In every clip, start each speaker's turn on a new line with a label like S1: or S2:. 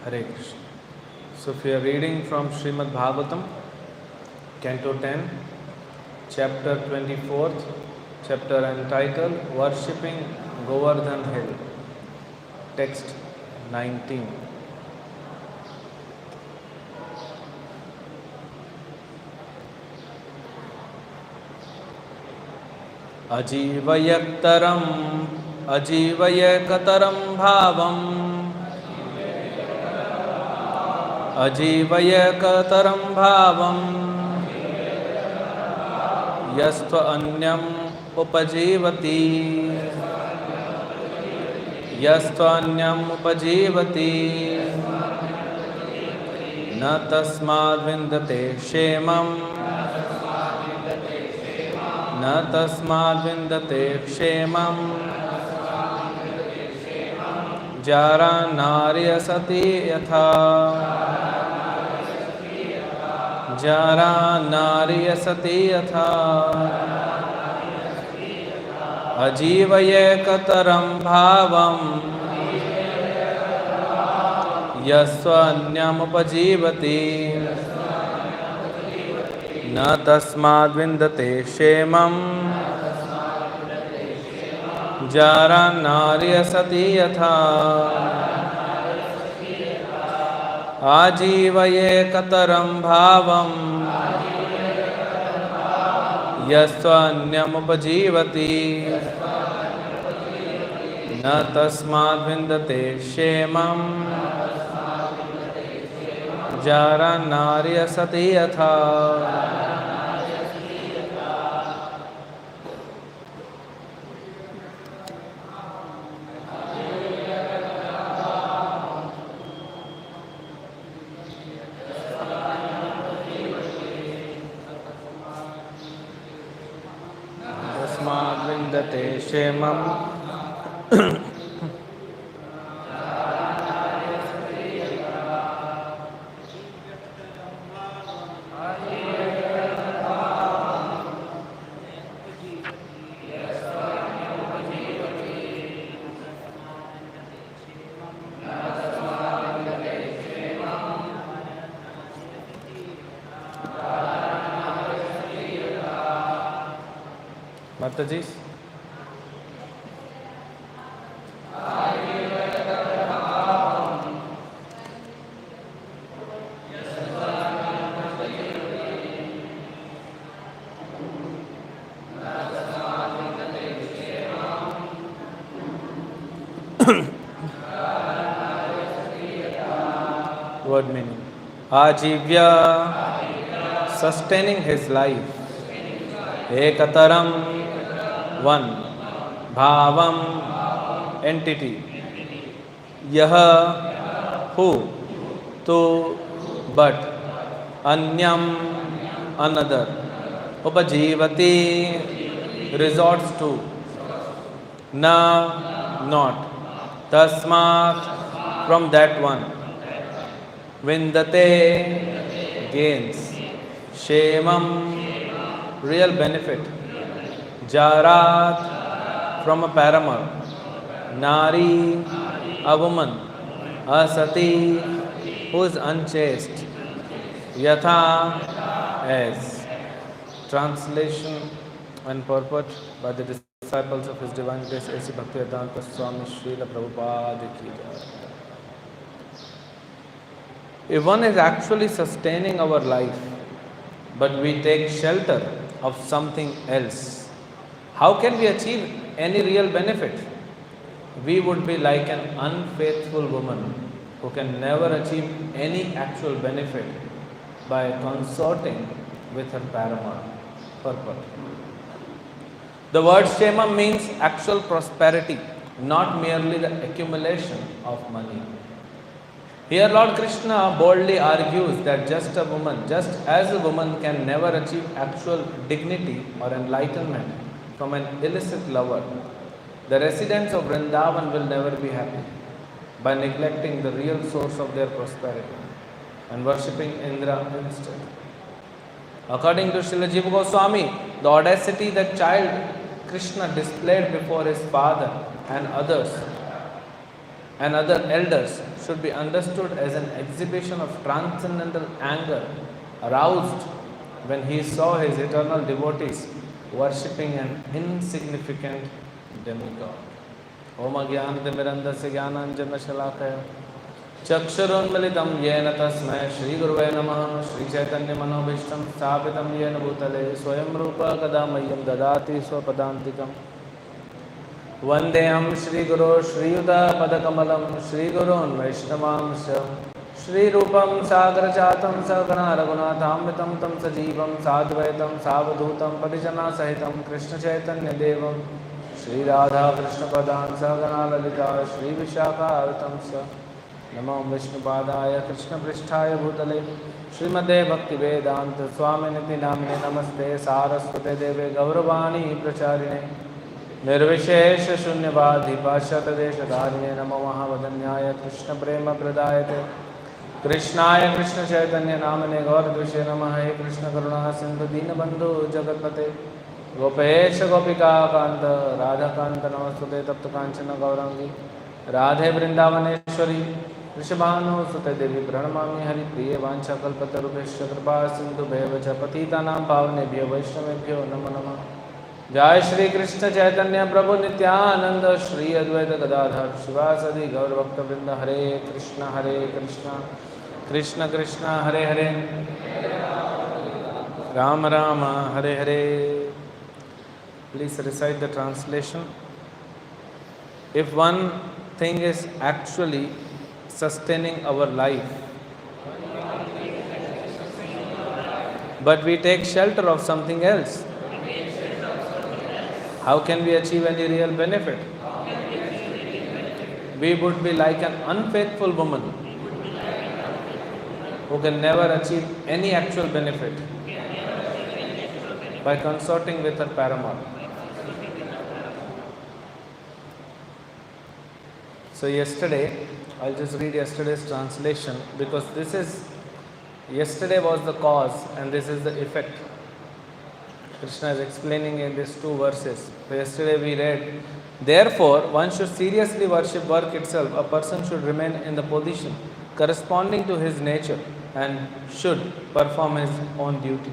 S1: Hare Krishna. So if we are reading from Srimad Bhāvaṁ, Canto 10, Chapter 24th, chapter entitled Worshipping Govardhan Hill, Text 19. ājīvyaikataraṁ bhāvaṁ ājīvyaikataraṁ bhāvaṁ yastva anyam upajīvati na tasmād vindate kṣemaṁ na tasmād vindate kṣemaṁ jārān nāry asatī yathā jārān nāry asatī yathā ājīvyaikataraṁ bhāvaṁ yasva anyam upajīvati na tasmād vindate kṣemaṁ jārān nāry asatī yathā ājīvyaikataraṁ bhāvaṁ yasva anyam upajīvati na tasmād vindate kṣemaṁ jārān nāry asatī yathā. tasmād vindate kṣemaṁ Mataji. Word meaning. Ājīvya, sustaining his life. Aikataraṁ, one. Bhāvaṁ, entity. Yathā, who. Tu, but. Anyam, another. Upajīvati, resorts to. Na, not. Tasmād, from that one. Vindate, gains. kṣemaṁ, real benefit. Jārān, from a paramour. Nāry, a woman. Asatī, who is unchaste. Yathā, as. Translation and purport by the disciples of His Divine Grace A.C. Bhaktivedanta Swami Srila Prabhupada ki jai. If one is actually sustaining our life, but we take shelter of something else, how can we achieve any real benefit? We would be like an unfaithful woman who can never achieve any actual benefit by consorting with her paramour. Purport. The word kṣemaṁ means actual prosperity, not merely the accumulation of money. Here Lord Krishna boldly argues that just as a woman can never achieve actual dignity or enlightenment from an illicit lover, the residents of Vrindavan will never be happy by neglecting the real source of their prosperity and worshipping Indra instead. According to Srila Jiva Goswami, the audacity that child Krishna displayed before his father and other elders should be understood as an exhibition of transcendental anger aroused when he saw his eternal devotees worshipping an insignificant demigod. Om Ajnanatirmirandasya Jnananjanashalakaya Chakshurunmilitam Yena Tasmād Shri Gurave Namaha Shri Chaitanya Manobhishtam Sthapitam Yena Bhutale Swayam Rupa Kadamayam Dadati Swapadantikam Vandeham Shri Guru Shri Yuta Padakamalam Shri Gurun Vaishnavamsya Shri Rupam Sagar Chatam Sagana Raghunathamitam Tam Sajivam Sadvaitam Savadhutam Parijana Sahitam Krishna Chaitanya Devam Shri Radha Krishna Padan Sagana Lalita Shri Vishakha Artamsa Namo Vishnupadaya Krishna Pristhaya Bhutale Srimade Bhakti Vedanta Swami Niti Namne Namaste Saraswate Deve Gauravani Pracharine Nirvishesha Shunyavadhi Pashyata Desha Dharine Namo Mahavadanyaya Krishna Prema Pradayate Krishnaya Krishna Chaitanya Namane Gauradvishe Namaha Krishna Karuna Sindhu Dinabandhu Jagatpate Gopesha Gopika Kanta Radha Kanta Namaste Tapta Kanchana Gaurangi Radhe Vrindavaneshwari Rishabhanu Sute Devi Pranamami Hari Priya Vancha Kalpatarubheshya Kripa Sindhu Bheva Patitanam Pavanebhyo Vaishnavebhyo Namo Namah Jai Shri Krishna Chaitanya Prabhu Nityananda Shri Advaita Gadadhar Shivasadi Gaur Bhakta Vrinda Hare Krishna Krishna Krishna Hare Hare Rama Rama Hare Hare. Please recite the translation. If one thing is actually sustaining our life, but we take shelter of something else, how can we achieve any real benefit? We would be like an unfaithful woman who can never achieve any actual benefit by consorting with her paramour. So yesterday, I'll just read yesterday's translation because yesterday was the cause and this is the effect. Krishna is explaining in these two verses. So yesterday we read, therefore one should seriously worship work itself. A person should remain in the position corresponding to his nature and should perform his own duty.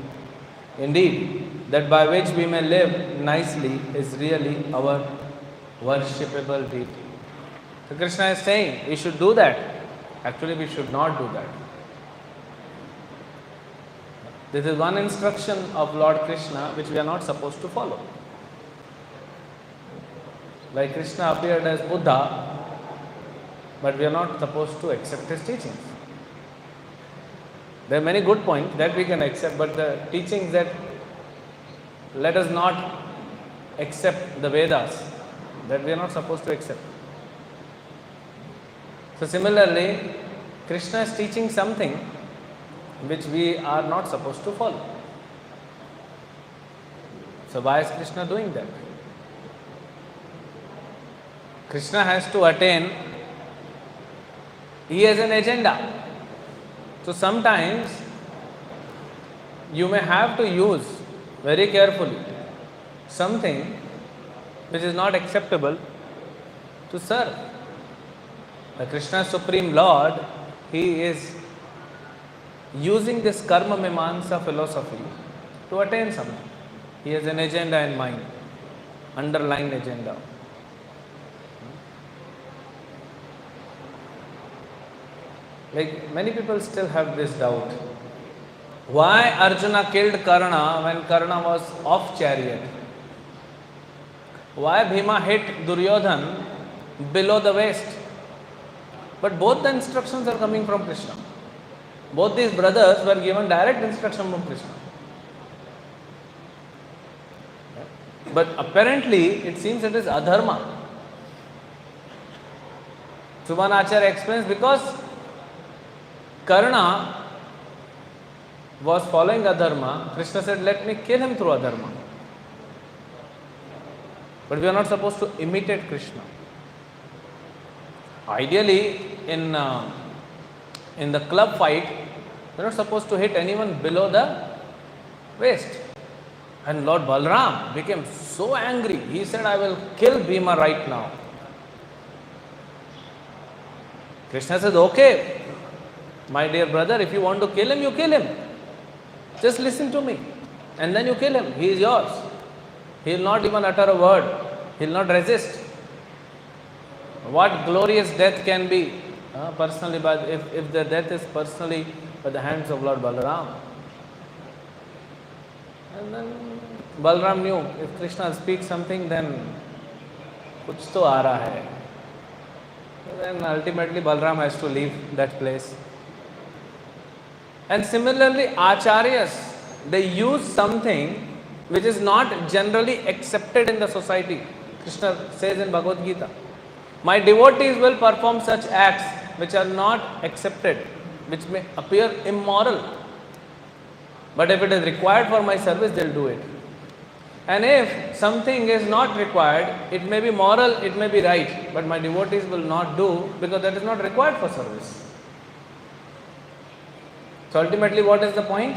S1: Indeed, that by which we may live nicely is really our worshipable deity. So Krishna is saying we should do that. Actually, we should not do that. This is one instruction of Lord Krishna which we are not supposed to follow. Like Krishna appeared as Buddha, but we are not supposed to accept his teachings. There are many good points that we can accept, but the teachings that let us not accept the Vedas, that we are not supposed to accept. So similarly, Krishna is teaching something which we are not supposed to follow. So why is Krishna doing that? Krishna has to attain, he has an agenda. So sometimes you may have to use very carefully something which is not acceptable to serve. The Krishna Supreme Lord, he is using this karma mimamsa philosophy to attain something. He has an agenda in mind, underlying agenda. Like many people still have this doubt. Why Arjuna killed Karna when Karna was off chariot? Why Bhima hit Duryodhana below the waist? But both the instructions are coming from Krishna. Both these brothers were given direct instruction from Krishna. But apparently it seems it is adharma. Subhanacharya explains because Karna was following adharma, Krishna said, let me kill him through adharma. But we are not supposed to imitate Krishna. Ideally, in the club fight, we are not supposed to hit anyone below the waist. And Lord Balram became so angry. He said, I will kill Bhima right now. Krishna says, okay, my dear brother, if you want to kill him, you kill him. Just listen to me. And then you kill him. He is yours. He will not even utter a word. He will not resist. What glorious death can be personally, but if the death is personally by the hands of Lord Balaram. And then Balaram knew, if Krishna speaks something, then kuch to aa raha hai. Then ultimately Balaram has to leave that place. And similarly, acharyas, they use something which is not generally accepted in the society. Krishna says in Bhagavad Gita, my devotees will perform such acts which are not accepted, which may appear immoral. But if it is required for my service, they will do it. And if something is not required, it may be moral, it may be right, but my devotees will not do because that is not required for service. So ultimately, what is the point?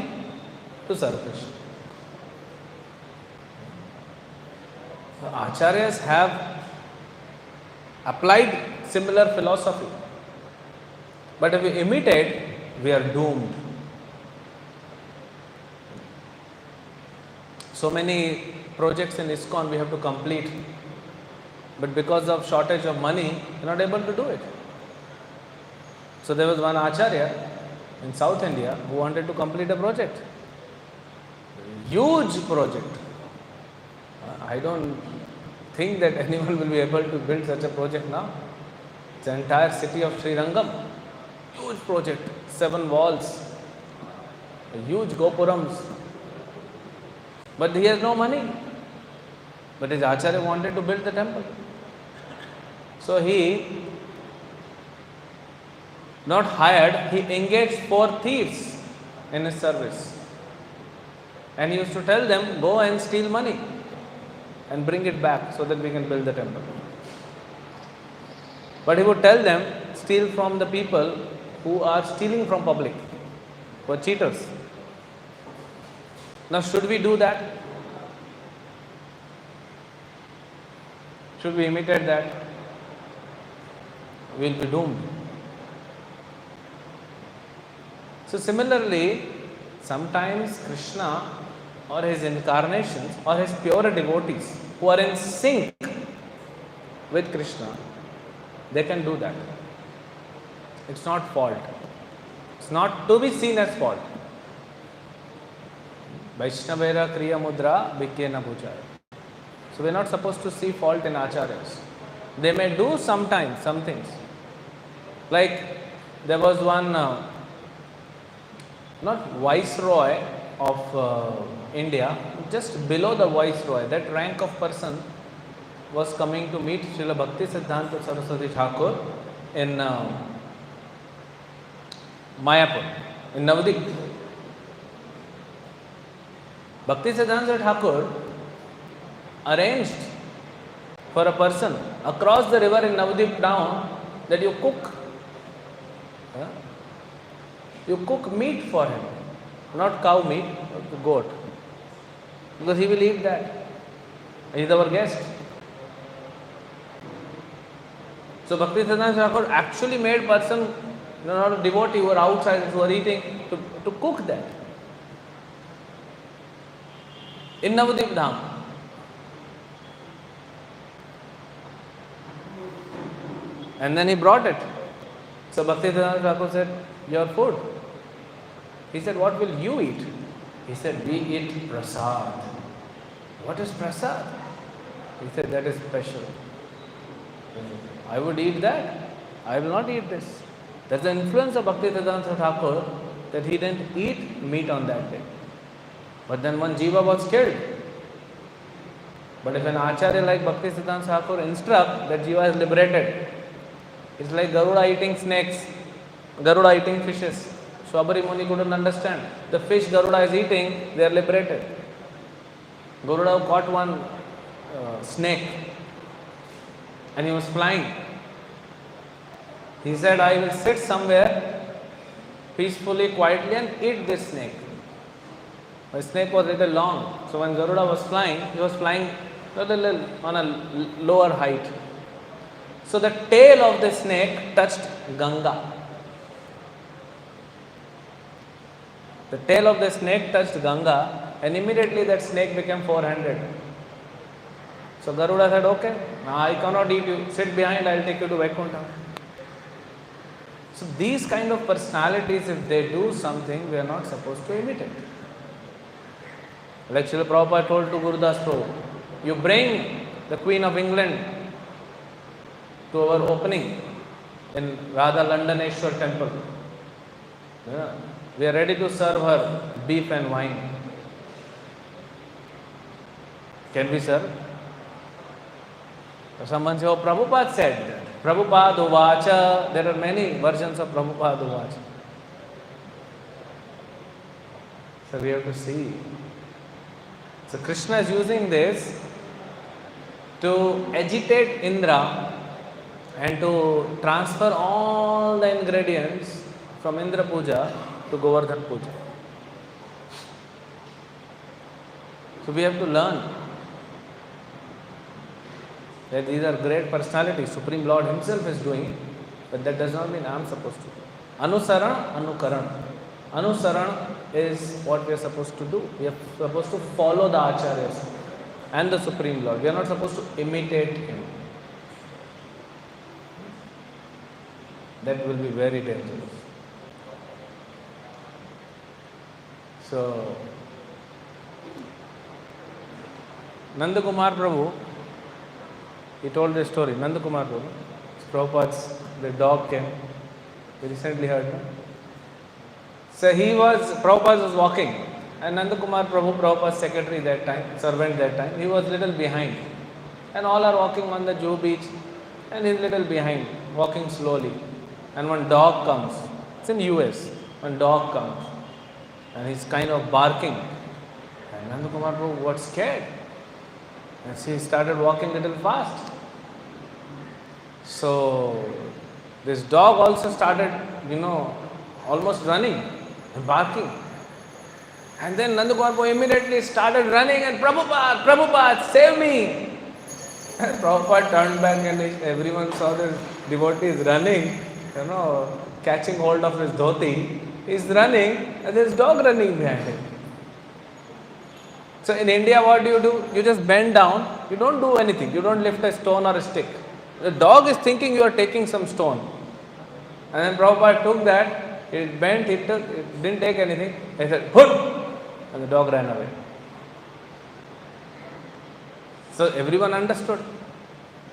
S1: To serve Krishna. So acharyas have applied similar philosophy. But if we imitate, we are doomed. So many projects in ISKCON we have to complete, but because of shortage of money, we are not able to do it. So there was one acharya in South India who wanted to complete a project. Huge project. I don't think that anyone will be able to build such a project now. It's the entire city of Srirangam. Huge project, 7 walls, huge gopurams. But he has no money. But his acharya wanted to build the temple. So he not hired, he engaged 4 thieves in his service. And he used to tell them, go and steal money and bring it back so that we can build the temple. But he would tell them, steal from the people who are stealing from public, who are cheaters. Now, should we do that? Should we imitate that? We will be doomed. So similarly, sometimes Krishna or his incarnations or his pure devotees who are in sync with Krishna, they can do that. It's not fault. It's not to be seen as fault. Vaishnavera kriya mudra vikena bhujaya. So we are not supposed to see fault in acharyas. They may do sometimes some things. Like there was one not viceroy of India, just below the viceroy, that rank of person was coming to meet Srila Bhakti Siddhanta Saraswati Thakur in Mayapur, in Navadvip. Bhakti Siddhanta Thakur arranged for a person across the river in Navadvip town that you cook. You cook meat for him, not cow meat, but goat, because he will eat that. He is our guest. So Bhakti Siddhanta Thakur actually made person, not a devotee who are outside, who are eating, to cook that in Navadvip Dham. And then he brought it. So Bhakti Siddhanta Thakur said, your food. He said, what will you eat? He said, we eat prasad. What is prasad? He said, that is special. I would eat that. I will not eat this. That's the influence of Bhakti Siddhanta Thakur, that he didn't eat meat on that day. But then one jiva was killed. But if an acharya like Bhakti Siddhanta Thakur instruct, that jiva is liberated. It's like Garuda eating snakes, Garuda eating fishes. Swabari Muni couldn't understand. The fish Garuda is eating, they are liberated. Garuda caught one snake and he was flying. He said, I will sit somewhere peacefully, quietly and eat this snake. The snake was a little long. So when Garuda was flying, he was flying a little on a lower height. So the tail of the snake touched Ganga. The tail of the snake touched Ganga, and immediately that snake became 400. So Garuda said, okay, now I cannot eat you, sit behind, I will take you to Vaikuntha. So these kind of personalities, if they do something, we are not supposed to imitate. Like Srila Prabhupada told to Gurudas Prabhu, you bring the Queen of England to our opening in Radha Londoneshwar temple. Yeah. We are ready to serve her beef and wine. Can we serve? Someone say, oh, Prabhupada said that. Prabhupada uvacha. There are many versions of Prabhupada uvacha. So we have to see. So Krishna is using this to agitate Indra and to transfer all the ingredients from Indra Puja to Govardhan Puja. So we have to learn that these are great personalities. Supreme Lord Himself is doing, but that does not mean I am supposed to. Anusaran, Anukaran. Anusaran is what we are supposed to do. We are supposed to follow the Acharyas and the Supreme Lord. We are not supposed to imitate Him. That will be very dangerous. So, Nanda Kumar Prabhu, he told this story. Nanda Kumar Prabhu, Prabhupada's, the dog came. We recently heard. No? So Prabhupada was walking, and Nanda Kumar Prabhu, Prabhupada's secretary that time, servant that time, he was little behind. And all are walking on the Juhu beach, and he's little behind, walking slowly. And one dog comes. It's in US. One dog comes, and he's kind of barking. And Nanda Kumar Prabhu got scared. And she started walking little fast. So this dog also started, almost running and barking. And then Nanda Kumar Prabhu immediately started running and Prabhupada, Prabhupada, save me. And Prabhupada turned back and everyone saw this devotee is running, catching hold of his dhoti. He's running and there's dog running behind him. So in India, what do? You just bend down, you don't do anything, you don't lift a stone or a stick. The dog is thinking you are taking some stone. And then Prabhupada took that, it bent, it didn't take anything. He said, "Hut!" And the dog ran away. So everyone understood.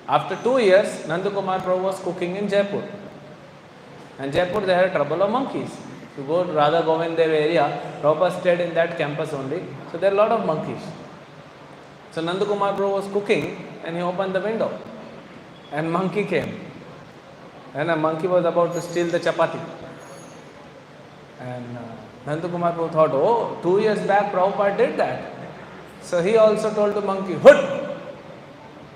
S1: After 2 years, Nanda Kumar Prabhu was cooking in Jaipur. And Jaipur, they had trouble of monkeys. You go to Radha Govind Dev area, Prabhupada stayed in that campus only. So there are a lot of monkeys. So Nanda Kumar Prabhu was cooking and he opened the window. And monkey came. And a monkey was about to steal the chapati. And Nanda Kumar Prabhu thought, oh, 2 years back Prabhupada did that. So he also told the monkey, "Hut!"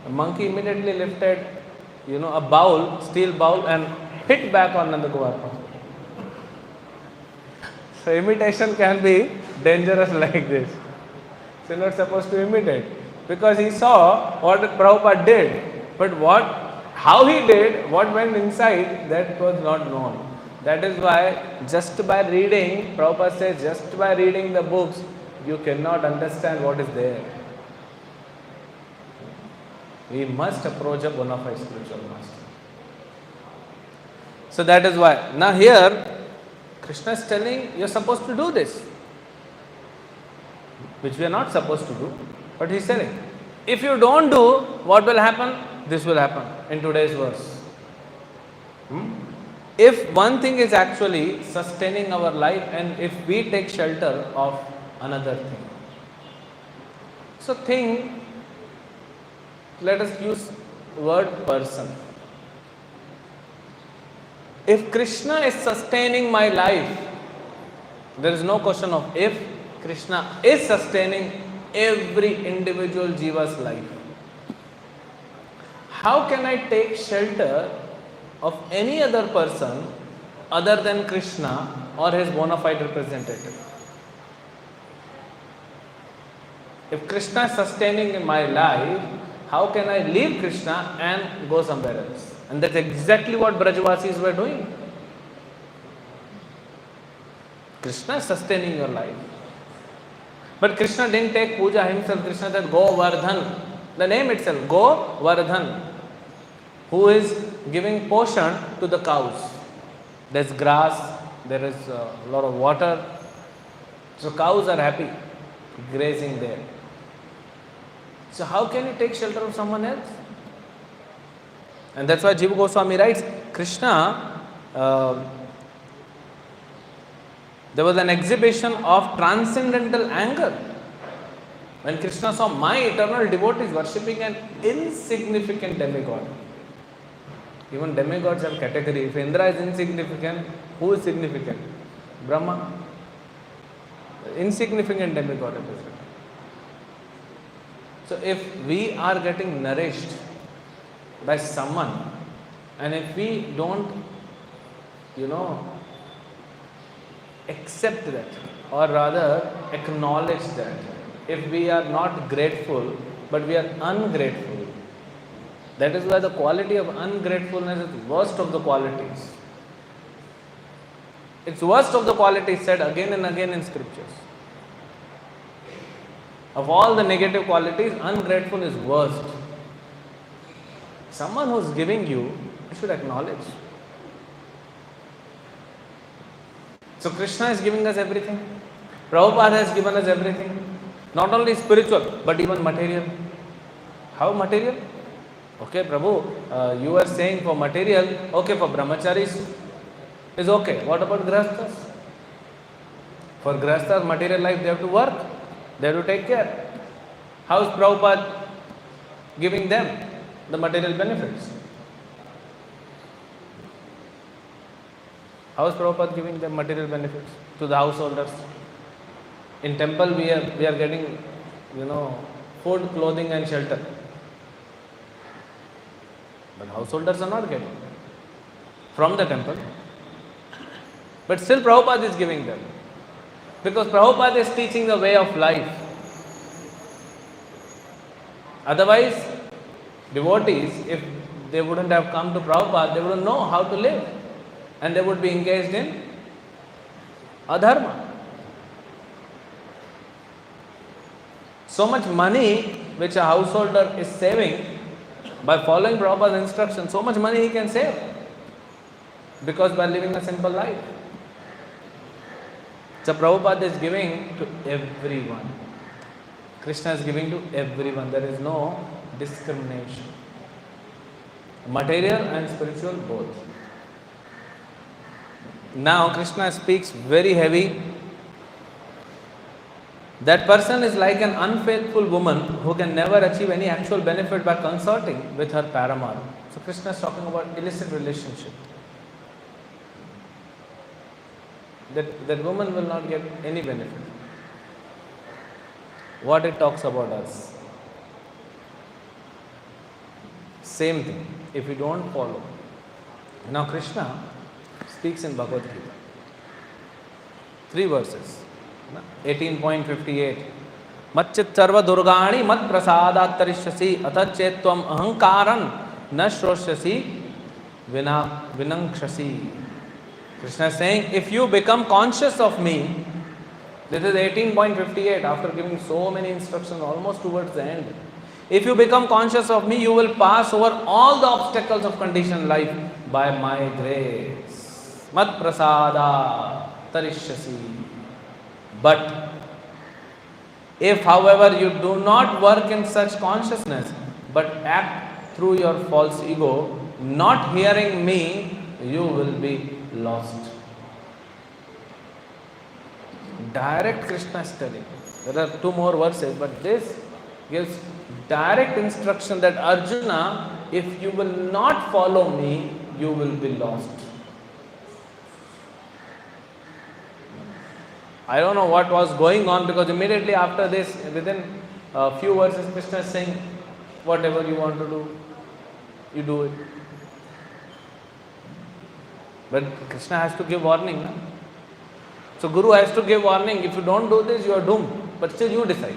S1: The monkey immediately lifted, a bowl, steel bowl, and hit back on Nanda Kumar Prabhu. So imitation can be dangerous like this. So you're not supposed to imitate. Because he saw what Prabhupada did. But how he did, what went inside, that was not known. That is why just by reading, Prabhupada says, just by reading the books, you cannot understand what is there. We must approach a bona fide spiritual master. So that is why. Now here, Krishna is telling you are supposed to do this, which we are not supposed to do, but he is telling, if you don't do, what will happen? This will happen in today's verse. If one thing is actually sustaining our life and if we take shelter of another thing. So let us use word person. If Krishna is sustaining my life, there is no question of if. Krishna is sustaining every individual jiva's life. How can I take shelter of any other person other than Krishna or his bona fide representative? If Krishna is sustaining in my life, how can I leave Krishna and go somewhere else And that's exactly what Brajvasis were doing. Krishna is sustaining your life. But Krishna didn't take puja himself. Krishna said, Govardhan. The name itself, Govardhan. Who is giving portion to the cows. There's grass, there is a lot of water. So cows are happy grazing there. So how can you take shelter of someone else? And that's why Jiva Goswami writes, Krishna, there was an exhibition of transcendental anger. When Krishna saw my eternal devotees worshipping an insignificant demigod. Even demigods have category. If Indra is insignificant, who is significant? Brahma. Insignificant demigod represented. So if we are getting nourished by someone, and if we don't, accept that, or rather acknowledge that, if we are not grateful, but we are ungrateful, that is why the quality of ungratefulness is worst of the qualities. It's worst of the qualities said again and again in scriptures. Of all the negative qualities, ungrateful is worst. Someone who is giving you should acknowledge. So Krishna is giving us everything. Prabhupada has given us everything. Not only spiritual, but even material. How material? Okay, Prabhu, you are saying for material, okay, for brahmacharis is okay. What about grahasthas? For grahasthas, material life, they have to work. They have to take care. How is Prabhupada giving them the material benefits? How is Prabhupada giving them material benefits to the householders? In temple we are getting, food, clothing and shelter. But householders are not getting from the temple. But still Prabhupada is giving them. Because Prabhupada is teaching the way of life. Otherwise, devotees, if they wouldn't have come to Prabhupada, they wouldn't know how to live. And they would be engaged in adharma. So much money which a householder is saving by following Prabhupada's instructions, so much money he can save. Because by living a simple life. So Prabhupada is giving to everyone. Krishna is giving to everyone. There is no discrimination. Material and spiritual both. Now Krishna speaks very heavy. That person is like an unfaithful woman who can never achieve any actual benefit by consorting with her paramour. So Krishna is talking about illicit relationship. That woman will not get any benefit. What it talks about us. Same thing. If we don't follow. Now Krishna speaks in Bhagavad Gita. 3 verses. 18.58. Matchit sarva durgani mat prasadat tarishyasi atachetvam ahankaran na shrosyasi vinangshasi. Krishna is saying, if you become conscious of me, this is 18.58, after giving so many instructions almost towards the end. If you become conscious of me, you will pass over all the obstacles of conditioned life by my grace. Mat prasada tarishyasi. But if, however, you do not work in such consciousness, but act through your false ego, not hearing me, you will be lost. Direct Krishna is telling. There are 2 more verses, but this gives direct instruction that Arjuna, if you will not follow me, you will be lost. I don't know what was going on, because immediately after this, within a few verses, Krishna is saying, whatever you want to do, you do it. But Krishna has to give warning. No? So Guru has to give warning. If you don't do this, you are doomed. But still you decide.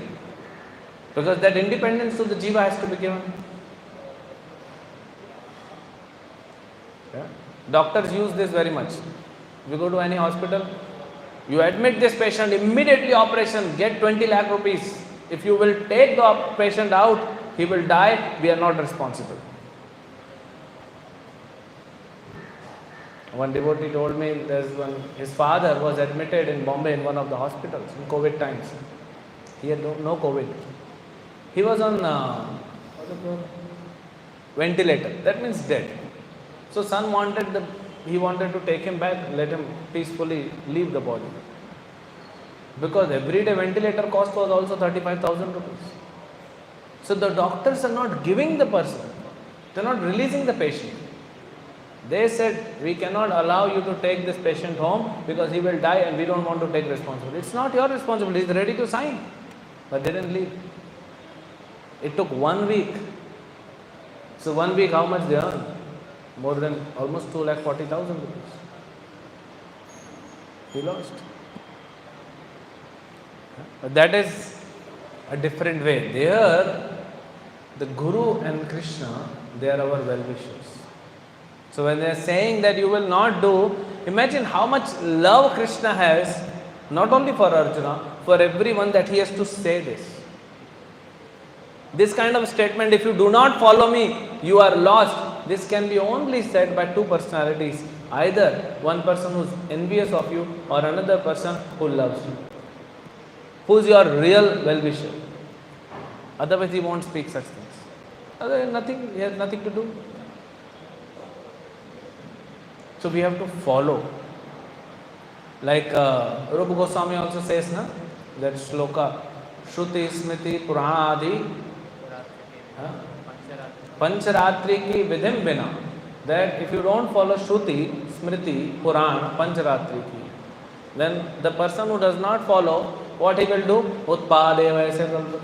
S1: Because that independence to the jiva has to be given. Doctors use this very much. You go to any hospital, you admit this patient, immediately operation, get 20 lakh rupees. If you will take the patient out, he will die, we are not responsible. One devotee told me his father was admitted in Bombay in one of the hospitals in COVID times. He had no COVID. He was on ventilator, that means dead. So son wanted to take him back, let him peacefully leave the body. Because everyday ventilator cost was also 35,000 rupees. So the doctors are not giving the person, they are not releasing the patient. They said, we cannot allow you to take this patient home because he will die and we don't want to take responsibility. It's not your responsibility, he is ready to sign. But they didn't leave. It took 1 week. So 1 week, how much they earn? More than almost 2,40,000 rupees. He lost. But that is a different way. There, the Guru and Krishna, they are our well-wishers. So when they are saying that you will not do, imagine how much love Krishna has, not only for Arjuna, for everyone, that he has to say this. This kind of statement, if you do not follow me, you are lost. This can be only said by two personalities. Either one person who is envious of you or another person who loves you. Who is your real well-wisher? Otherwise he won't speak such things. Otherwise nothing, he has nothing to do. So we have to follow. Like Rupa Goswami also says, that shloka, Shruti, Smriti, Purana Adi, Pancharatri ki vidhim bina. That if you don't follow Shruti, Smriti, Purana, Pancharatri ki, then the person who does not follow, what he will do? Utpadeva aise kar do.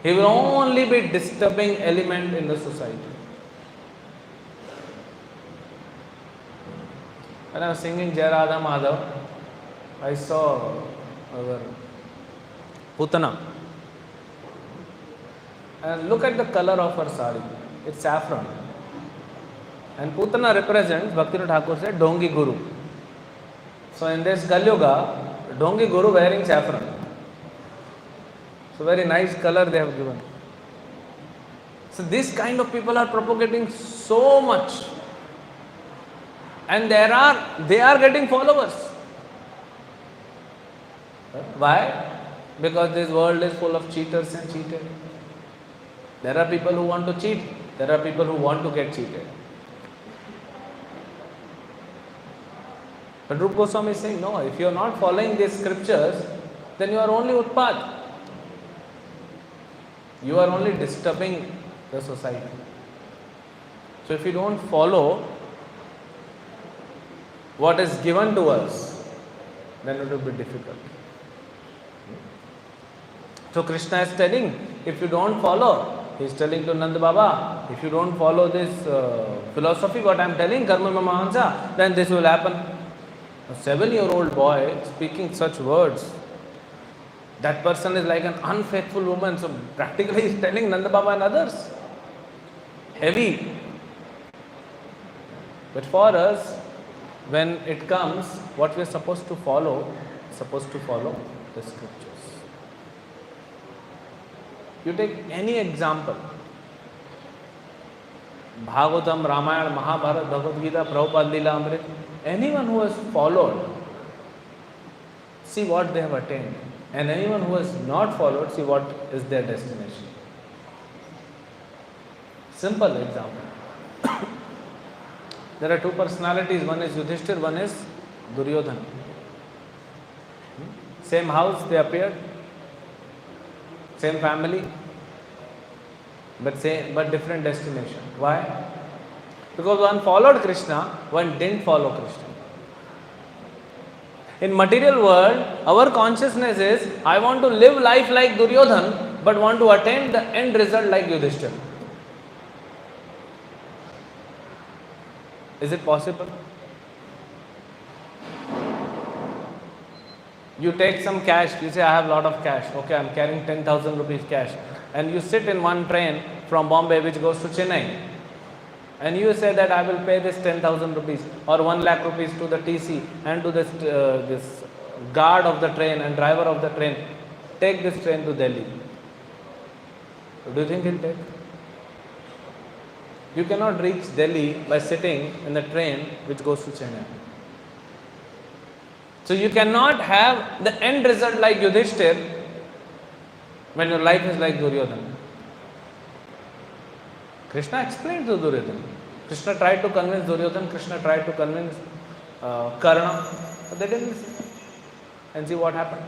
S1: He will only be disturbing element in the society. When I was singing Jārān Madhav, I saw our Putana. And look at the color of her sari. It's saffron. And Putana represents, Bhaktivinoda Thakur said, Dongi Guru. So in this Kalyuga, Dongi Guru wearing saffron. So very nice color they have given. So this kind of people are propagating so much. And they are getting followers. Why? Because this world is full of cheaters and cheated. There are people who want to cheat. There are people who want to get cheated. But Rupa Goswami is saying, no, if you are not following these scriptures, then you are only utpad. You are only disturbing the society. So if you don't follow what is given to us, then it will be difficult. So Krishna is telling, if you don't follow, he is telling to Nanda Baba, if you don't follow this philosophy, what I am telling, karma mamahansa, then this will happen. A 7-year-old boy speaking such words, that person is like an unfaithful woman. So practically he is telling Nanda Baba and others. Heavy. But for us, when it comes, what we are supposed to follow the scriptures. You take any example, Bhāvaṁ, Ramayana, Mahabharata, Bhagavad Gita, Prabhupada Lila Amrit, anyone who has followed, see what they have attained. And anyone who has not followed, see what is their destination. Simple example. There are two personalities, one is Yudhisthira, one is Duryodhana. Same house they appeared, same family, but different destination. Why? Because one followed Krishna, one didn't follow Krishna. In material world, our consciousness is, I want to live life like Duryodhana, but want to attain the end result like Yudhisthira. Is it possible? You take some cash, you say, I have a lot of cash. Okay, I am carrying 10,000 rupees cash. And you sit in one train from Bombay which goes to Chennai. and you say that I will pay this 10,000 rupees or 1 lakh rupees to the TC and to this guard of the train and driver of the train, take this train to Delhi. Do you think he'll take? You cannot reach Delhi by sitting in the train which goes to Chennai. So you cannot have the end result like Yudhisthira when your life is like Duryodhana. Krishna explained to Duryodhana. Krishna tried to convince Duryodhana, Krishna tried to convince Karna, but they didn't listen. And see what happened.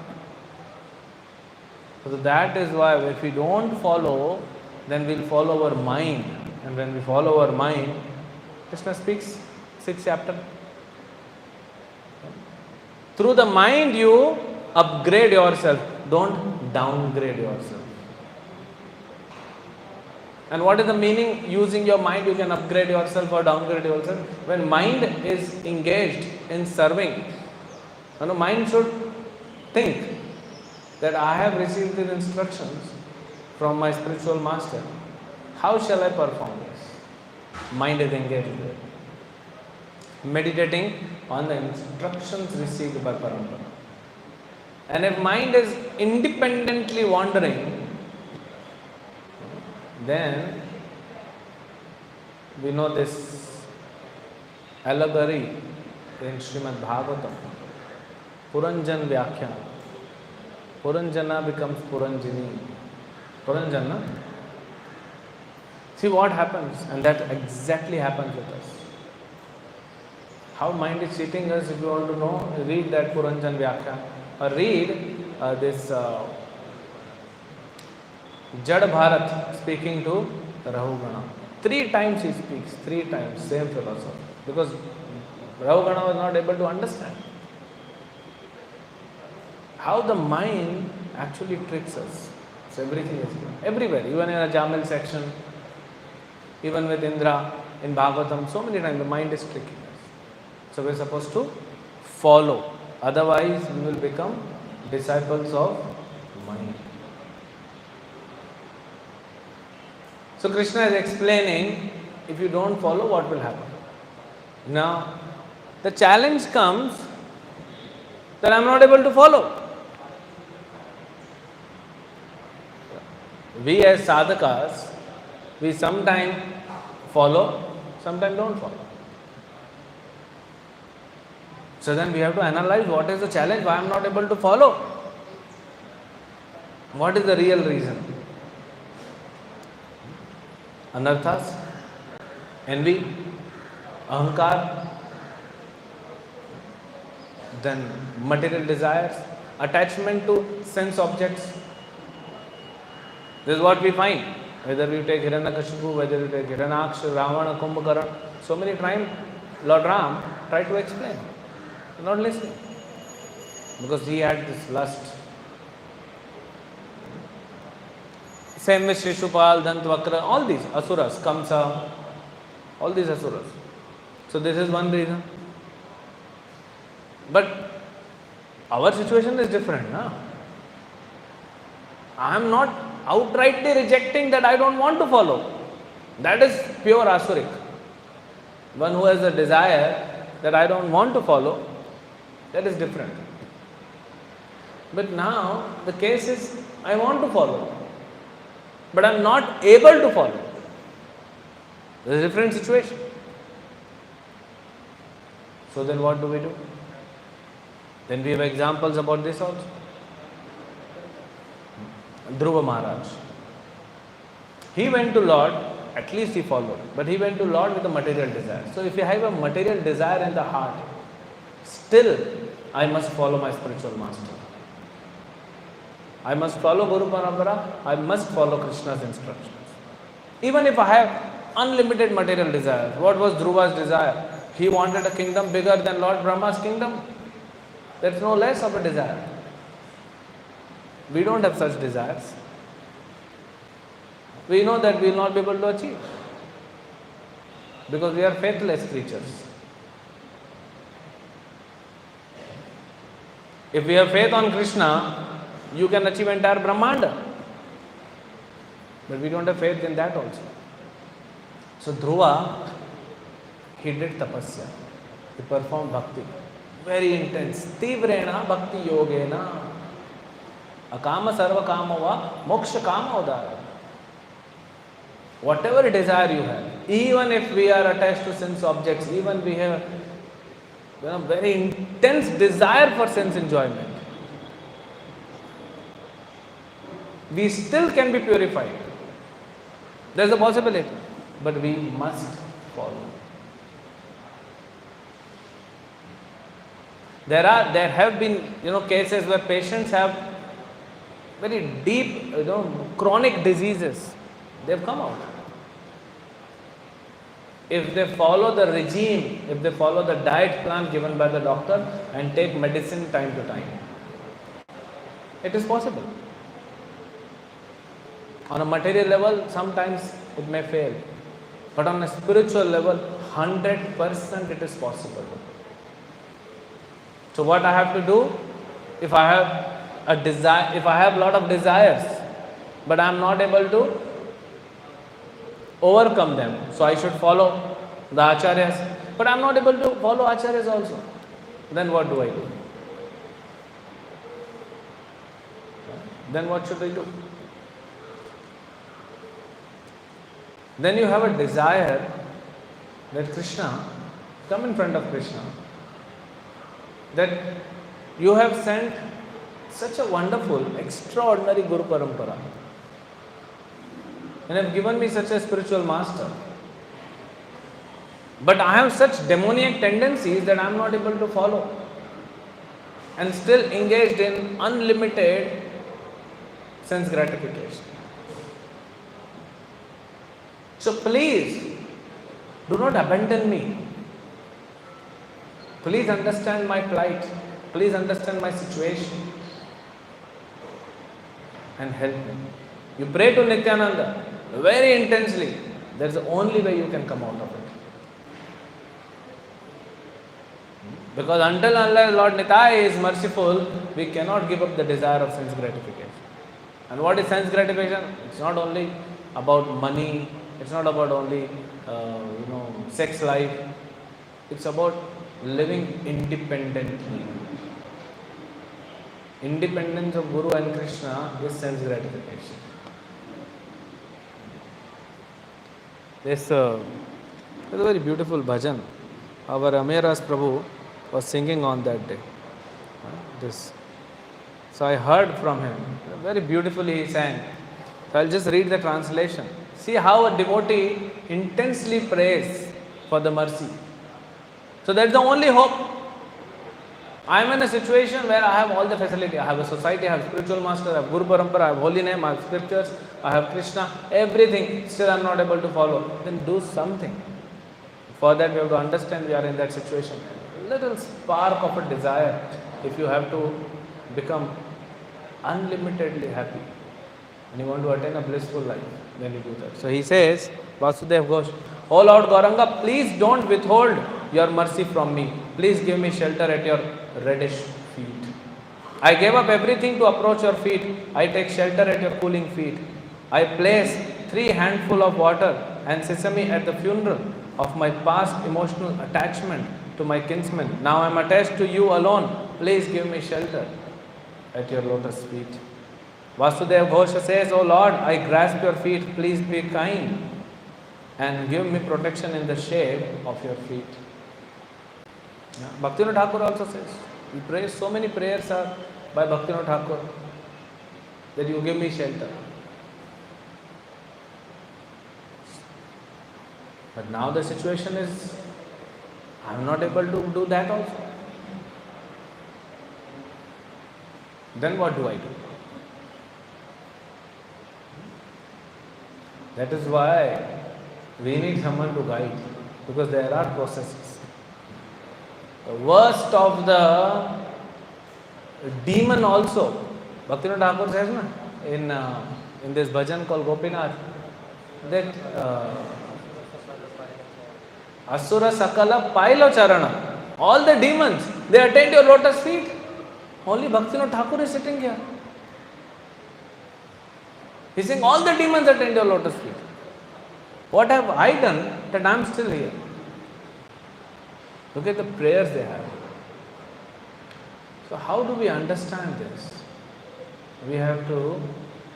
S1: So that is why if we don't follow, then we'll follow our mind. And when we follow our mind, Krishna speaks, 6th chapter. Through the mind you upgrade yourself, don't downgrade yourself. And what is the meaning using your mind you can upgrade yourself or downgrade yourself? When mind is engaged in serving, mind should think that I have received these instructions from my spiritual master. How shall I perform this? Mind is engaged with it. Meditating on the instructions received by paramour. And if mind is independently wandering, then we know this allegory in Srimad Bhāvaṁ, Puranjan Vyakhyan. Puranjana becomes Puranjini. Puranjana. See what happens, and that exactly happens with us. How mind is cheating us, if you want to know, read that Puranjan Vyakhyan. Or read this Jad Bharat speaking to Rahugana. 3 times he speaks, 3 times, same philosophy. Because Rahugana was not able to understand how the mind actually tricks us. So everything is everywhere, even in a Jamil section, even with Indra in Bhagavatam, so many times the mind is tricking us. So we are supposed to follow. Otherwise, we will become disciples of mind. So Krishna is explaining, if you don't follow, what will happen? Now, the challenge comes that I am not able to follow. We as sadhakas, we sometimes follow, sometimes don't follow. So then we have to analyze what is the challenge, why I am not able to follow. What is the real reason? Anarthas, envy, ahankar, then material desires, attachment to sense objects. This is what we find. Whether you take Hiranyakashipu, whether you take Hiranyaksha, Ravana, Kumbhakaran, so many times Lord Ram tried to explain. Not listening. Because he had this lust. Same with Shishupal, Dantvakra, all these asuras, Kamsa, all these asuras. So this is one reason. But our situation is different. Now, I am not outrightly rejecting that I don't want to follow. That is pure asuric. One who has a desire that I don't want to follow, that is different. But now the case is I want to follow, but I am not able to follow. There is a different situation. So then what do we do? Then we have examples about this also. Dhruva Maharaj. He went to Lord, at least he followed, but he went to Lord with a material desire. So if you have a material desire in the heart, still I must follow my spiritual master. I must follow Guru Parampara, I must follow Krishna's instructions. Even if I have unlimited material desires. What was Dhruva's desire? He wanted a kingdom bigger than Lord Brahma's kingdom. There is no less of a desire. We don't have such desires. We know that we will not be able to achieve. Because we are faithless creatures. If we have faith on Krishna, you can achieve entire Brahmanda. But we don't have faith in that also. So Dhruva he did tapasya. He performed bhakti. Very intense. Tivrena bhakti yogena. Akama sarva kama va moksha kama udara. Whatever desire you have, even if we are attached to sense objects, even we have very intense desire for sense enjoyment, we still can be purified. There is a possibility, but we must follow. There have been cases where patients have very deep chronic diseases. They have come out. If they follow the regime, if they follow the diet plan given by the doctor and take medicine time to time, it is possible. On a material level, sometimes it may fail, but on a spiritual level, 100% it is possible. So what I have to do, if I have a desire, if I have a lot of desires, but I am not able to overcome them, so I should follow the acharyas, but I am not able to follow acharyas also, then what do I do? Then what should I do? Then you have a desire that Krishna, come in front of Krishna, that you have sent such a wonderful, extraordinary Guru Parampara, and have given me such a spiritual master. But I have such demoniac tendencies that I am not able to follow, and still engaged in unlimited sense gratification. So please, do not abandon me. Please understand my plight. Please understand my situation and help me. You pray to Nityananda very intensely. That is the only way you can come out of it. Because until unless Lord Nitai is merciful, we cannot give up the desire of sense gratification. And what is sense gratification? It's not only about money. It's not about only sex life. It's about living independently. Independence of Guru and Krishna is sense gratification. There's a very beautiful bhajan. Our Ameras Prabhu was singing on that day. So I heard from him. Very beautifully he sang. So I'll just read the translation. See how a devotee intensely prays for the mercy. So that's the only hope. I am in a situation where I have all the facility. I have a society, I have spiritual master, I have Guru Parampara, I have holy name, I have scriptures, I have Krishna, everything. Still I am not able to follow. Then do something. For that we have to understand we are in that situation. Little spark of a desire. If you have to become unlimitedly happy and you want to attain a blissful life, then you do that. So he says, Vasudev Ghosh, O Lord Gauranga, please don't withhold your mercy from me. Please give me shelter at your reddish feet. I gave up everything to approach your feet. I take shelter at your cooling feet. I place 3 handfuls of water and sesame at the funeral of my past emotional attachment to my kinsman. Now I am attached to you alone. Please give me shelter at your lotus feet. Vasudev Ghosha says, O Lord, I grasp your feet. Please be kind and give me protection in the shade of your feet. Yeah. Bhaktivinoda Thakur also says, we pray, so many prayers are by Bhaktivinoda Thakur, that you give me shelter. But now the situation is, I am not able to do that also. Then what do I do? That is why we need someone to guide, because there are processes. The worst of the demon also, Bhaktivinoda Thakur says in this bhajan called Gopinath, that Asura Sakala Pailo Charana, all the demons, they attend your lotus feet. Only Bhaktivinoda Thakur is sitting here. He's saying all the demons attend your lotus feet. What have I done that I am still here? Look at the prayers they have. So how do we understand this? We have to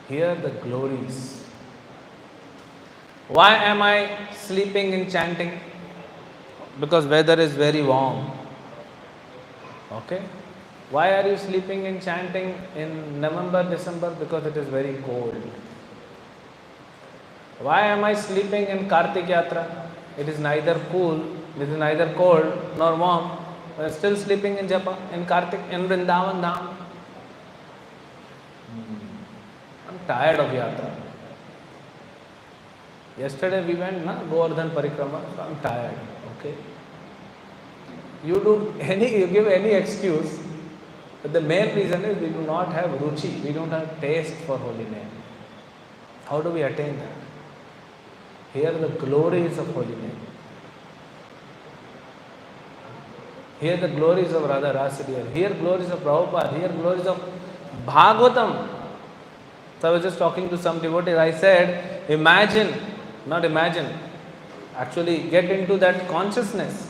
S1: hear the glories. Why am I sleeping in chanting? Because weather is very warm. Okay? Why are you sleeping in chanting in November, December? Because it is very cold. Why am I sleeping in Kartik Yatra? It is neither cool, it is neither cold nor warm. I am still sleeping in Japa, in Kartik, in Vrindavan Dham. I am tired of Yatra. Yesterday we went Govardhan Parikrama, so I am tired. Okay? You give any excuse, but the main reason is we do not have ruchi, we don't have taste for holy name. How do we attain that? Hear the glories of holy name. Hear the glories of Radha Rasa, hear glories of Prabhupada, hear glories of Bhagavatam. So I was just talking to some devotees, I said, actually get into that consciousness.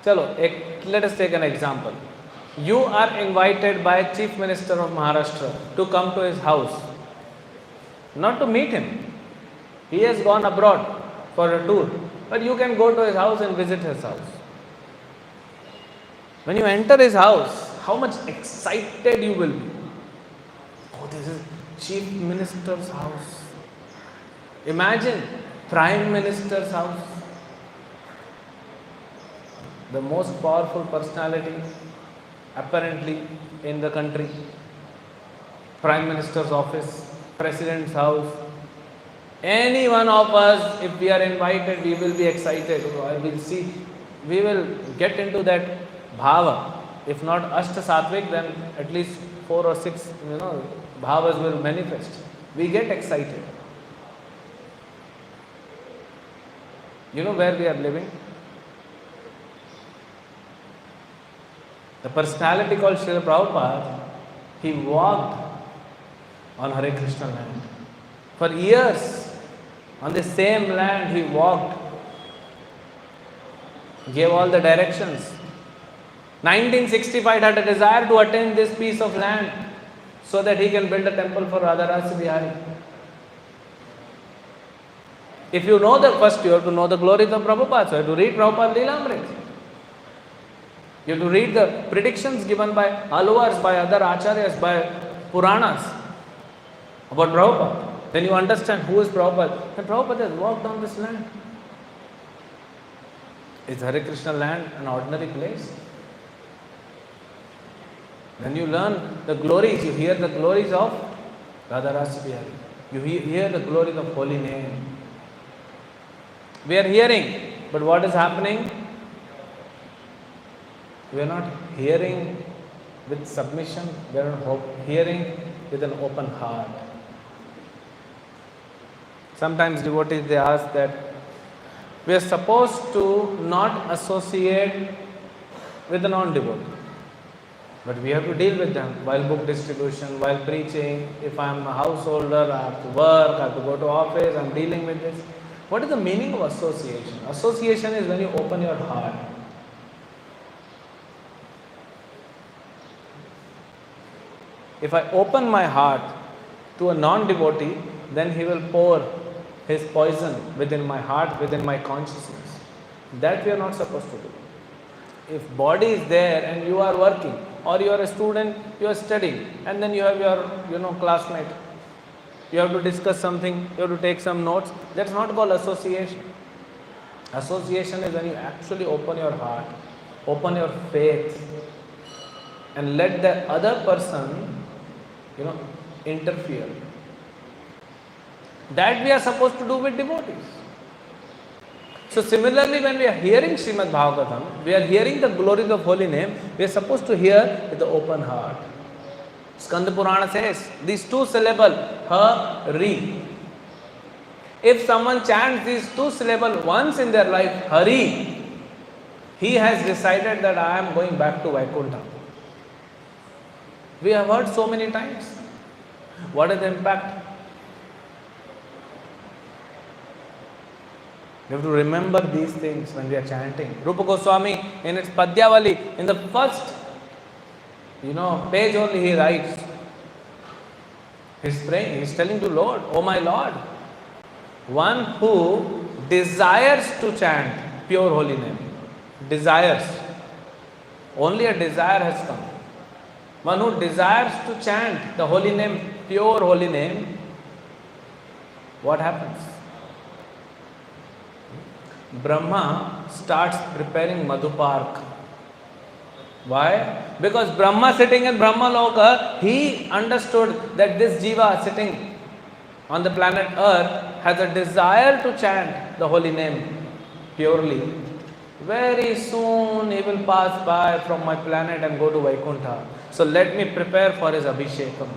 S1: Let us take an example. You are invited by Chief Minister of Maharashtra to come to his house. Not to meet him. He has gone abroad for a tour. But you can go to his house and visit his house. When you enter his house, how much excited you will be. Oh, this is Chief Minister's house. Imagine Prime Minister's house. The most powerful personality apparently in the country. Prime Minister's office, President's house. Any one of us, if we are invited, we will be excited. We will get into that bhāvaṁ. If not ashta sattvic, then at least 4 or 6, bhavas will manifest. We get excited. You know where we are living? The personality called Srila Prabhupada, he walked on Hare Krishna land. For years, on the same land he walked, gave all the directions. 1965 had a desire to attain this piece of land so that he can build a temple for Radha Rasa. If you know first you have to know the glories of Prabhupada, so you have to read Prabhupada Leelamrita. You have to read the predictions given by Alvars, by other acharyas, by Puranas about Prabhupada. Then you understand who is Prabhupada. And Prabhupada has walked on this land. Is Hare Krishna land an ordinary place? When you learn the glories, you hear the glories of Radha Rasa. You hear the glories of holy name. We are hearing, but what is happening? We are not hearing with submission, we are not hearing with an open heart. Sometimes devotees, they ask that we are supposed to not associate with a non-devotee. But we have to deal with them while book distribution, while preaching. If I am a householder, I have to work, I have to go to office, I am dealing with this. What is the meaning of association? Association is when you open your heart. If I open my heart to a non-devotee, then he will pour his poison within my heart, within my consciousness. That we are not supposed to do. If body is there and you are working, or you are a student, you are studying, and then you have your classmate, you have to discuss something, you have to take some notes, that's not called association. Association is when you actually open your heart, open your faith, and let the other person, interfere. That we are supposed to do with devotees. So similarly, when we are hearing Srimad Bhagavatam, we are hearing the glories of holy name, we are supposed to hear with the open heart. Skanda Purana says, these 2 syllables, Hari. If someone chants these 2 syllables once in their life, Hari, he has decided that I am going back to Vaikuntha. We have heard so many times. What is the impact? We have to remember these things when we are chanting. Rupa Goswami in its Padyavali, in the first page only he writes, he's praying, he's telling to Lord, oh my Lord, one who desires to chant pure holy name, desires, only a desire has come. One who desires to chant the holy name, pure holy name, what happens? Brahma starts preparing Madhupark. Why? Because Brahma sitting in Brahmaloka, he understood that this Jiva sitting on the planet Earth has a desire to chant the holy name purely. Very soon he will pass by from my planet and go to Vaikuntha. So let me prepare for his Abhishekam.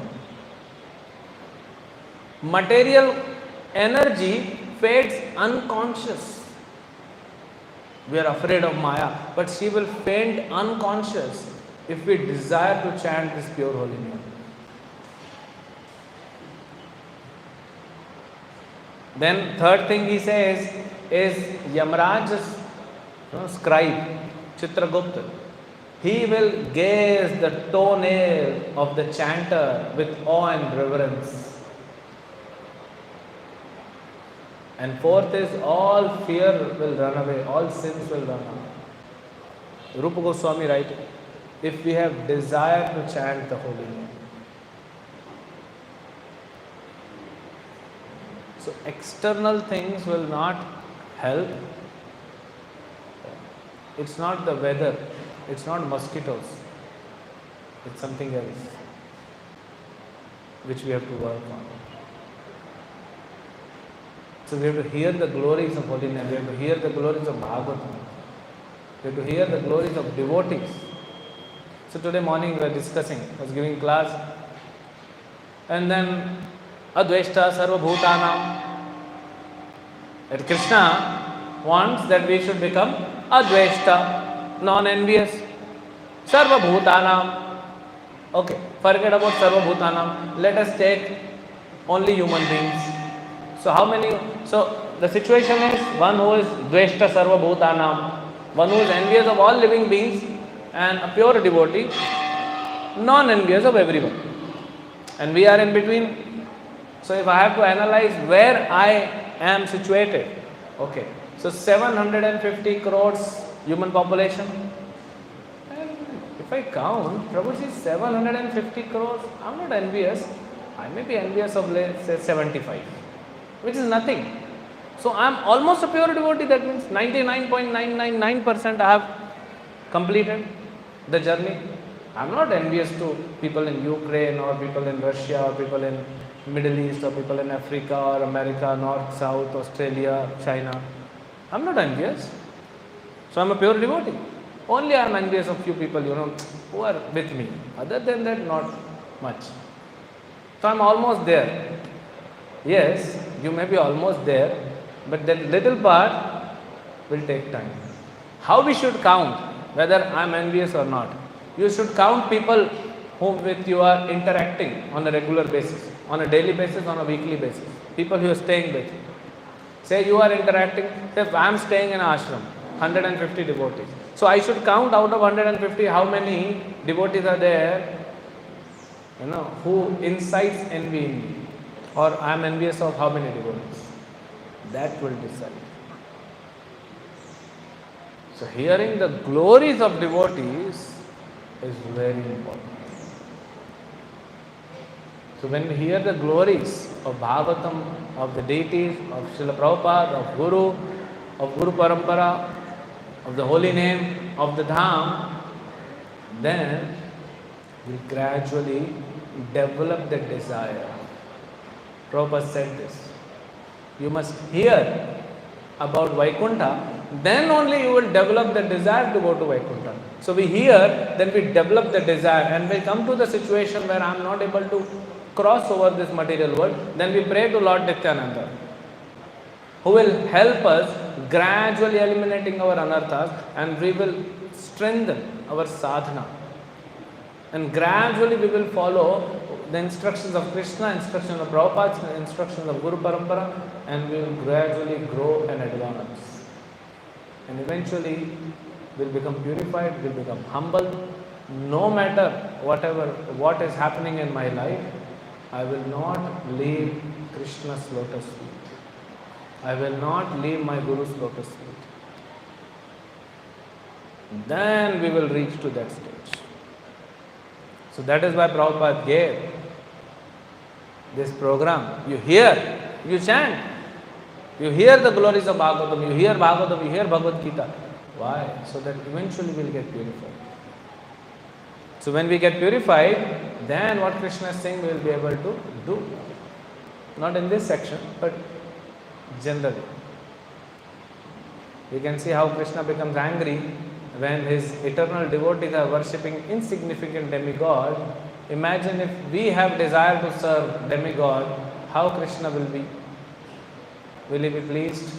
S1: Material energy fades unconscious. We are afraid of Maya, but she will faint unconscious if we desire to chant this pure holy name. Then third thing he says is Yamraj's scribe, Chitragupta. He will gaze the toenail of the chanter with awe and reverence. And fourth is all fear will run away, all sins will run away. Rupa Goswami writing, if we have desire to chant the holy name. So external things will not help. It's not the weather, it's not mosquitoes, it's something else which we have to work on. So we have to hear the glories of holy name, we have to hear the glories of Bhāvaṁ, we have to hear the glories of devotees. So today morning we were discussing, I was giving class, and then Adveshta Sarva Bhutanam. That Krishna wants that we should become Adveshta, non-envious. Sarva Bhutanam. Okay, forget about Sarva Bhutanam. Let us take only human beings. So how many? So the situation is one who is Dveshta Sarva Bhutanam, one who is envious of all living beings, and a pure devotee, non-envious of everyone. And we are in between. So if I have to analyze where I am situated, okay, so 750 crores human population, and if I count, Prabhuji, 750 crores, I'm not envious. I may be envious of, let's say, 75, which is nothing. So I'm almost a pure devotee. That means 99.999% I have completed the journey. I'm not envious to people in Ukraine or people in Russia or people in Middle East or people in Africa or America, North, South, Australia, China. I'm not envious. So I'm a pure devotee. Only I'm envious of few people, who are with me. Other than that, not much. So I'm almost there. Yes, you may be almost there, but that little part will take time. How we should count whether I'm envious or not? You should count people whom with you are interacting on a regular basis, on a daily basis, on a weekly basis. People who are staying with you. Say you are interacting, say I am staying in an ashram, 150 devotees. So I should count out of 150 how many devotees are there, who incites envy in me. Or I am envious of how many devotees. That will decide. So hearing the glories of devotees is very important. So when we hear the glories of Bhāvaṁ, of the deities, of Srila Prabhupada, of Guru Parampara, of the holy name, of the Dham, then we gradually develop the desire. Prabhupada said this. You must hear about Vaikuntha, then only you will develop the desire to go to Vaikuntha. So we hear, then we develop the desire, and we come to the situation where I am not able to cross over this material world, then we pray to Lord Nityananda, who will help us gradually eliminating our anarthas, and we will strengthen our sadhana. And gradually we will follow the instructions of Krishna, instructions of Prabhupada, instructions of Guru Parampara, and we will gradually grow and advance. And eventually we will become purified, we will become humble. No matter what is happening in my life, I will not leave Krishna's lotus feet. I will not leave my Guru's lotus feet. Then we will reach to that stage. So that is why Prabhupada gave this program. You hear, you chant. You hear the glories of Bhagavatam, you hear Bhagavatam, you hear Bhagavad Gita. Why? So that eventually we will get purified. So when we get purified, then what Krishna is saying we will be able to do. Not in this section, but generally. We can see how Krishna becomes angry when his eternal devotees are worshipping insignificant demigod. Imagine if we have desire to serve demigod, how Krishna will be. Will he be pleased?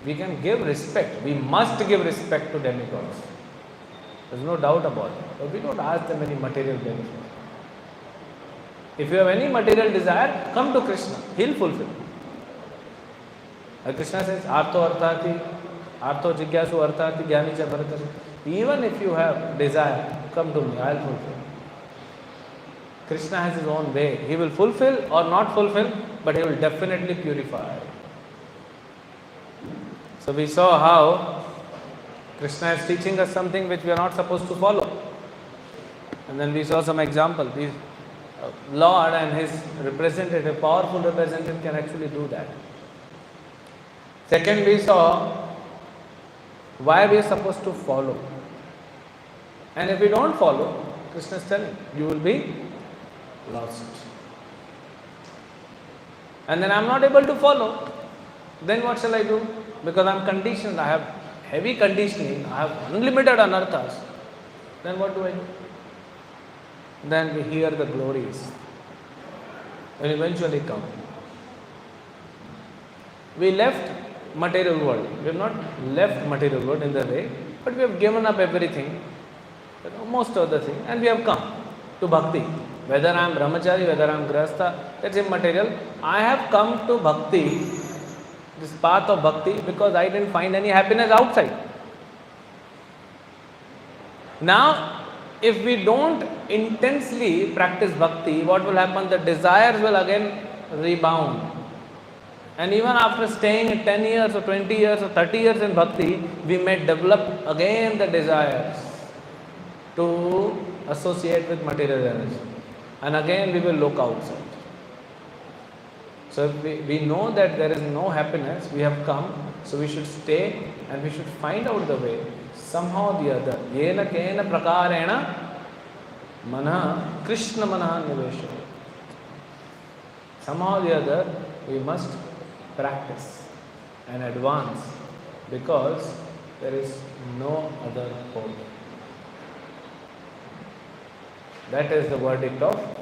S1: We can give respect. We must give respect to demigods. There is no doubt about it. But we don't ask them any material benefit. If you have any material desire, come to Krishna. He will fulfill. Like Krishna says, artho arthati, artho jigyasu arthati, jnani cha bharatasi. Even if you have desire, come to me, I will fulfill. Krishna has his own way. He will fulfill or not fulfill, but he will definitely purify. So we saw how Krishna is teaching us something which we are not supposed to follow. And then we saw some example. The Lord and his representative, powerful representative, can actually do that. Second, we saw why we are supposed to follow. And if we don't follow, Krishna is telling, you will be lost. And then I am not able to follow. Then what shall I do? Because I am conditioned, I have heavy conditioning, I have unlimited anarthas. Then what do I do? Then we hear the glories will eventually come. We left material world. We have not left material world in the way, but we have given up everything, most of the things, and we have come to bhakti. Whether I am brahmachari, whether I am grihastha, that's immaterial. I have come to bhakti, this path of bhakti, because I didn't find any happiness outside. Now, if we don't intensely practice bhakti, what will happen? The desires will again rebound. And even after staying 10 years or 20 years or 30 years in bhakti, we may develop again the desires to associate with material energy. And again we will look outside. So if we know that there is no happiness, we have come, so we should stay and we should find out the way. Somehow or the other, yena kena prakarena mana Krishna mana nivesha. Somehow or the other, we must practice and advance, because there is no other hope. That is the verdict of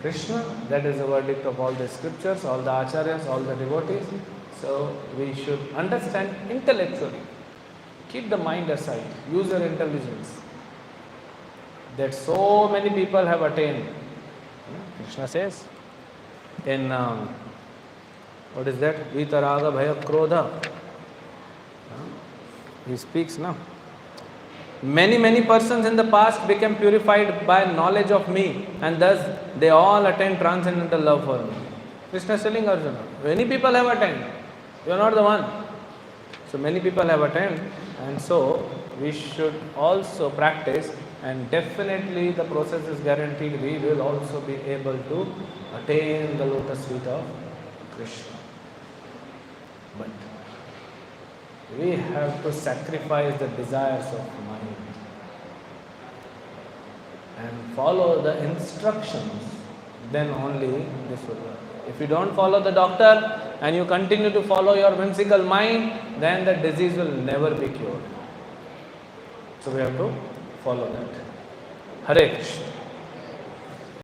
S1: Krishna, that is the verdict of all the scriptures, all the acharyas, all the devotees. So we should understand intellectually, keep the mind aside, use your intelligence, that so many people have attained. Krishna says in what is that? Vitaraga bhaya krodha. He speaks now. Many persons in the past became purified by knowledge of me, and thus they all attained transcendental love for me. Krishna is telling Arjuna, many people have attained. You are not the one. So many people have attained, and so we should also practice, and definitely the process is guaranteed. We will also be able to attain the lotus feet of Krishna. But we have to sacrifice the desires of mind and follow the instructions, then only this will work. If you don't follow the doctor and you continue to follow your whimsical mind, then the disease will never be cured. So we have to follow that. Hare Krishna.